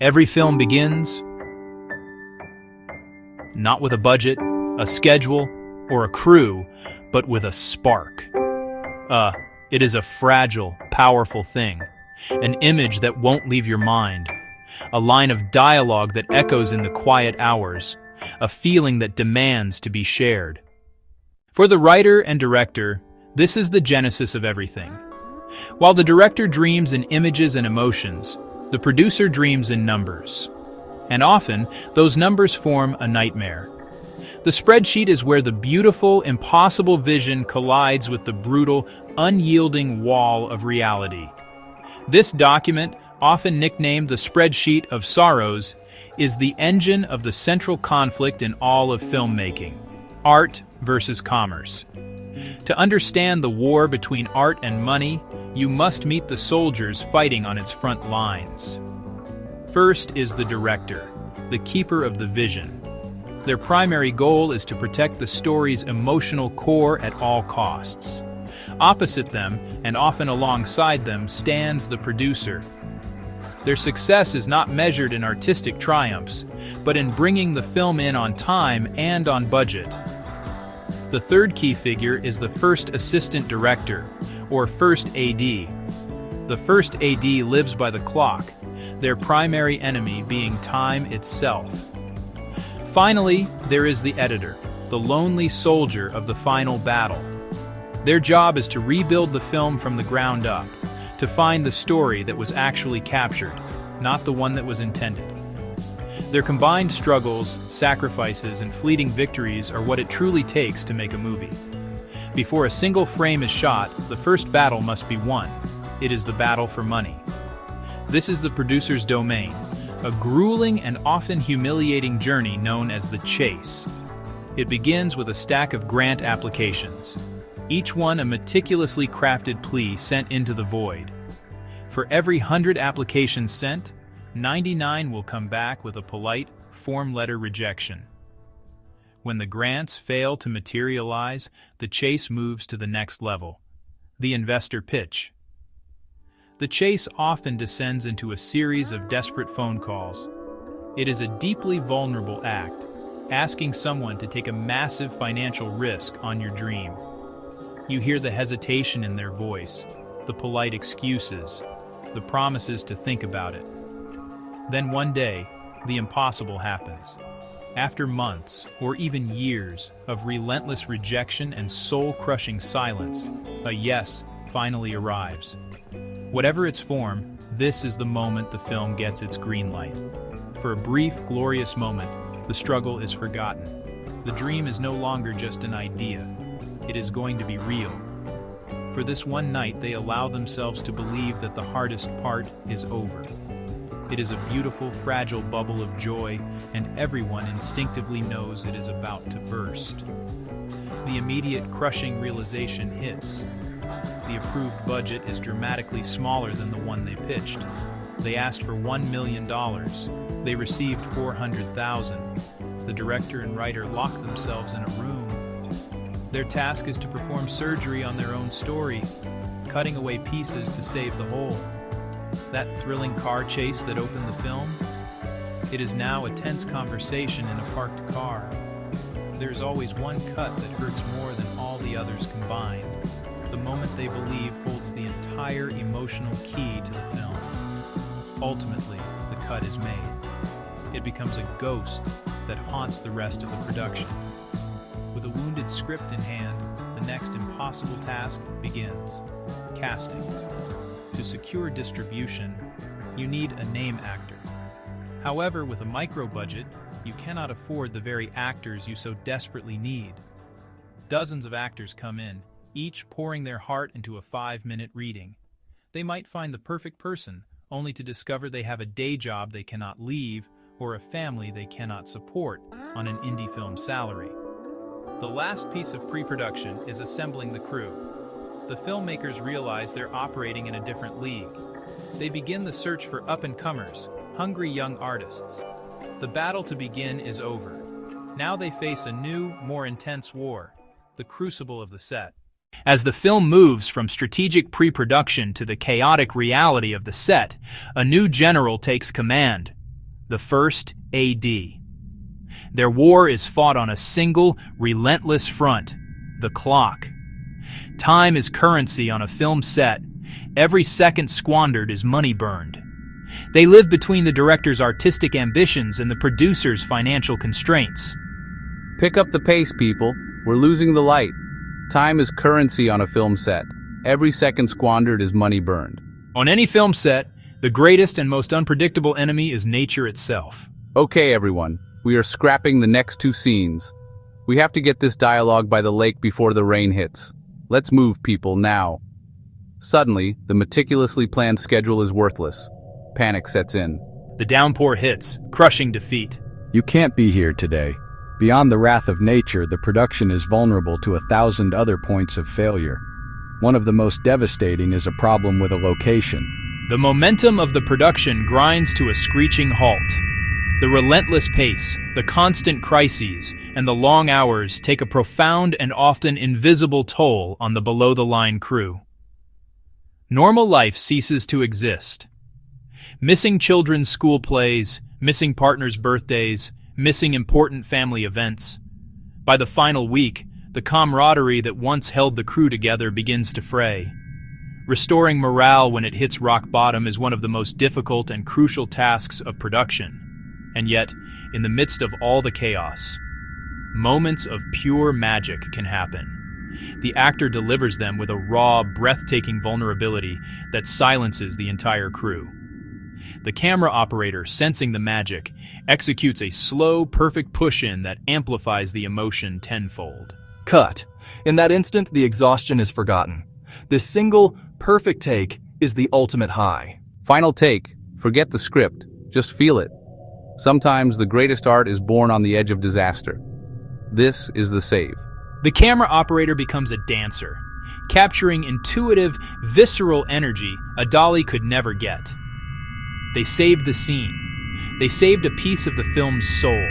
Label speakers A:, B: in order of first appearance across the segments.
A: Every film begins not with a budget, a schedule, or a crew, but with a spark. It is a fragile, powerful thing, an image that won't leave your mind, a line of dialogue that echoes in the quiet hours, a feeling that demands to be shared. For the writer and director, this is the genesis of everything. While the director dreams in images and emotions, the producer dreams in numbers. And often, those numbers form a nightmare. The spreadsheet is where the beautiful, impossible vision collides with the brutal, unyielding wall of reality. This document, often nicknamed the Spreadsheet of Sorrows, is the engine of the central conflict in all of filmmaking: art versus commerce. To understand the war between art and money, you must meet the soldiers fighting on its front lines. First is the director, the keeper of the vision. Their primary goal is to protect the story's emotional core at all costs. Opposite them, and often alongside them, stands the producer. Their success is not measured in artistic triumphs, but in bringing the film in on time and on budget. The third key figure is the first assistant director, or first AD. The first AD lives by the clock, their primary enemy being time itself. Finally, there is the editor, the lonely soldier of the final battle. Their job is to rebuild the film from the ground up, to find the story that was actually captured, not the one that was intended. Their combined struggles, sacrifices, and fleeting victories are what it truly takes to make a movie. Before a single frame is shot, the first battle must be won. It is the battle for money. This is the producer's domain, a grueling and often humiliating journey known as the chase. It begins with a stack of grant applications, each one a meticulously crafted plea sent into the void. For every 100 applications sent, 99 will come back with a polite, form letter rejection. When the grants fail to materialize, the chase moves to the next level, the investor pitch. The chase often descends into a series of desperate phone calls. It is a deeply vulnerable act, asking someone to take a massive financial risk on your dream. You hear the hesitation in their voice, the polite excuses, the promises to think about it. Then one day, the impossible happens. After months, or even years, of relentless rejection and soul-crushing silence, a yes finally arrives. Whatever its form, this is the moment the film gets its green light. For a brief, glorious moment, the struggle is forgotten. The dream is no longer just an idea. It is going to be real. For this one night, they allow themselves to believe that the hardest part is over. It is a beautiful, fragile bubble of joy, and everyone instinctively knows it is about to burst. The immediate, crushing realization hits. The approved budget is dramatically smaller than the one they pitched. They asked for $1 million. They received $400,000. The director and writer lock themselves in a room. Their task is to perform surgery on their own story, cutting away pieces to save the whole. That thrilling car chase that opened the film? It is now a tense conversation in a parked car. There's always one cut that hurts more than all the others combined. The moment they believe holds the entire emotional key to the film. Ultimately, the cut is made. It becomes a ghost that haunts the rest of the production. With a wounded script in hand, the next impossible task begins: casting. To secure distribution, you need a name actor. However, with a micro-budget, you cannot afford the very actors you so desperately need. Dozens of actors come in, each pouring their heart into a 5-minute reading. They might find the perfect person, only to discover they have a day job they cannot leave or a family they cannot support on an indie film salary. The last piece of pre-production is assembling the crew. The filmmakers realize they're operating in a different league. They begin the search for up-and-comers, hungry young artists. The battle to begin is over. Now they face a new, more intense war, the crucible of the set. As the film moves from strategic pre-production to the chaotic reality of the set, a new general takes command. the first AD. Their war is fought on a single, relentless front, the clock. Time is currency on a film set. Every second squandered is money burned. They live between the director's artistic ambitions and the producer's financial constraints.
B: Pick up the pace, people. We're losing the light. Time is currency on a film set. Every second squandered is money burned.
A: On any film set, the greatest and most unpredictable enemy is nature itself.
B: Okay, everyone. We are scrapping the next two scenes. We have to get this dialogue by the lake before the rain hits. Let's move, people, now. Suddenly, the meticulously planned schedule is worthless. Panic sets in.
A: The downpour hits, crushing defeat.
C: You can't be here today. Beyond the wrath of nature, the production is vulnerable to 1,000 other points of failure. One of the most devastating is a problem with a location.
A: The momentum of the production grinds to a screeching halt. The relentless pace, the constant crises, and the long hours take a profound and often invisible toll on the below-the-line crew. Normal life ceases to exist. Missing children's school plays, missing partners' birthdays, missing important family events. By the final week, the camaraderie that once held the crew together begins to fray. Restoring morale when it hits rock bottom is one of the most difficult and crucial tasks of production. And yet, in the midst of all the chaos, moments of pure magic can happen. The actor delivers them with a raw, breathtaking vulnerability that silences the entire crew. The camera operator, sensing the magic, executes a slow, perfect push-in that amplifies the emotion tenfold.
D: Cut. In that instant, the exhaustion is forgotten. This single, perfect take is the ultimate high.
B: Final take. Forget the script. Just feel it. Sometimes the greatest art is born on the edge of disaster. This is the save.
A: The camera operator becomes a dancer, capturing intuitive, visceral energy a dolly could never get. They saved the scene. They saved a piece of the film's soul.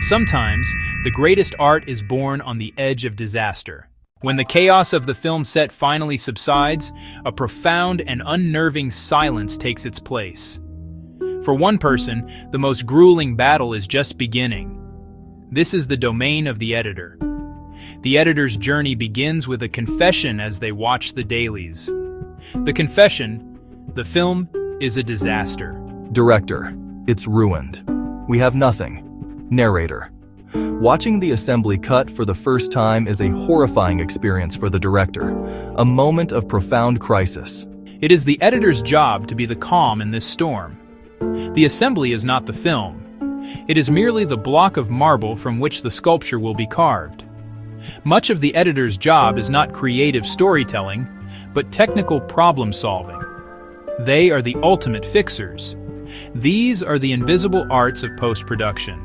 A: Sometimes, the greatest art is born on the edge of disaster. When the chaos of the film set finally subsides, a profound and unnerving silence takes its place. For one person, the most grueling battle is just beginning. This is the domain of the editor. The editor's journey begins with a confession as they watch the dailies. The confession: the film is a disaster.
D: Director: it's ruined. We have nothing. Narrator: watching the assembly cut for the first time is a horrifying experience for the director, a moment of profound crisis.
A: It is the editor's job to be the calm in this storm. The assembly is not the film. It is merely the block of marble from which the sculpture will be carved. Much of the editor's job is not creative storytelling, but technical problem solving. They are the ultimate fixers. These are the invisible arts of post-production,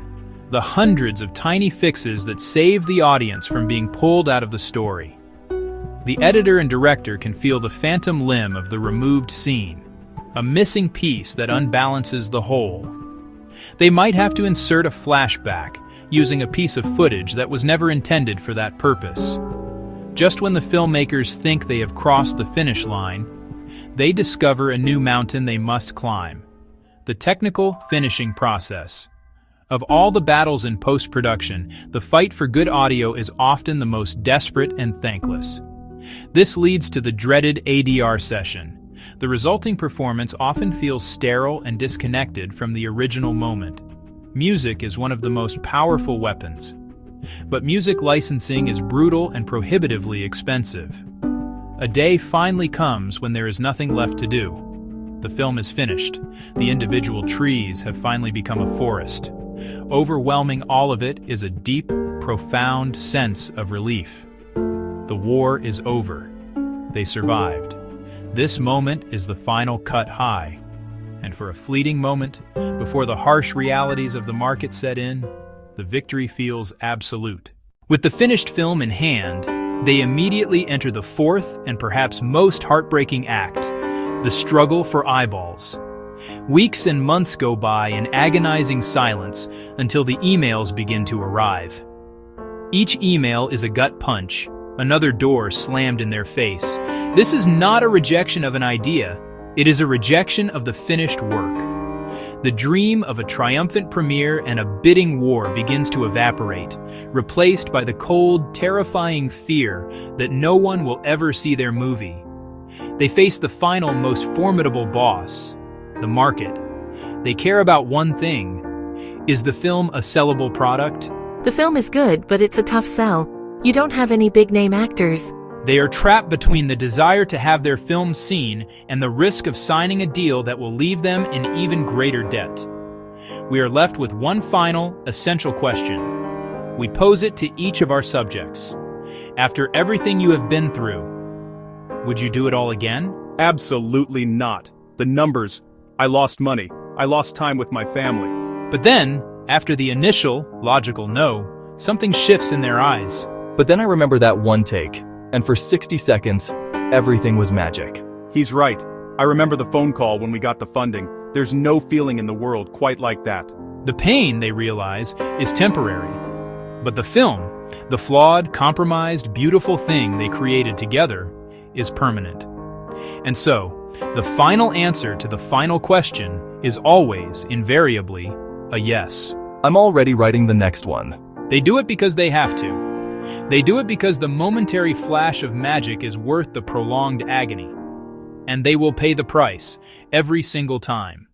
A: the hundreds of tiny fixes that save the audience from being pulled out of the story. The editor and director can feel the phantom limb of the removed scene, a missing piece that unbalances the whole. They might have to insert a flashback, using a piece of footage that was never intended for that purpose. Just when the filmmakers think they have crossed the finish line, they discover a new mountain they must climb: the technical finishing process. Of all the battles in post-production, the fight for good audio is often the most desperate and thankless. This leads to the dreaded ADR session. The resulting performance often feels sterile and disconnected from the original moment. Music is one of the most powerful weapons. But music licensing is brutal and prohibitively expensive. A day finally comes when there is nothing left to do. The film is finished. The individual trees have finally become a forest. Overwhelming all of it is a deep, profound sense of relief. The war is over. They survived. This moment is the final cut high. And for a fleeting moment, before the harsh realities of the market set in, the victory feels absolute. With the finished film in hand, they immediately enter the fourth and perhaps most heartbreaking act: the struggle for eyeballs. Weeks and months go by in agonizing silence until the emails begin to arrive. Each email is a gut punch, another door slammed in their face. This is not a rejection of an idea, it is a rejection of the finished work. The dream of a triumphant premiere and a bidding war begins to evaporate, replaced by the cold, terrifying fear that no one will ever see their movie. They face the final, most formidable boss, the market. They care about one thing. Is the film a sellable product?
E: The film is good, but it's a tough sell. You don't have any big-name actors.
A: They are trapped between the desire to have their film seen and the risk of signing a deal that will leave them in even greater debt. We are left with one final, essential question. We pose it to each of our subjects. After everything you have been through, would you do it all again?
F: Absolutely not. The numbers. I lost money. I lost time with my family.
A: But then, after the initial, logical no, something shifts in their eyes.
D: But then I remember that one take, and for 60 seconds, everything was magic.
F: He's right. I remember the phone call when we got the funding. There's no feeling in the world quite like that.
A: The pain, they realize, is temporary. But the film, the flawed, compromised, beautiful thing they created together, is permanent. And so, the final answer to the final question is always, invariably, a yes.
D: I'm already writing the next one.
A: They do it because they have to. They do it because the momentary flash of magic is worth the prolonged agony. And they will pay the price every single time.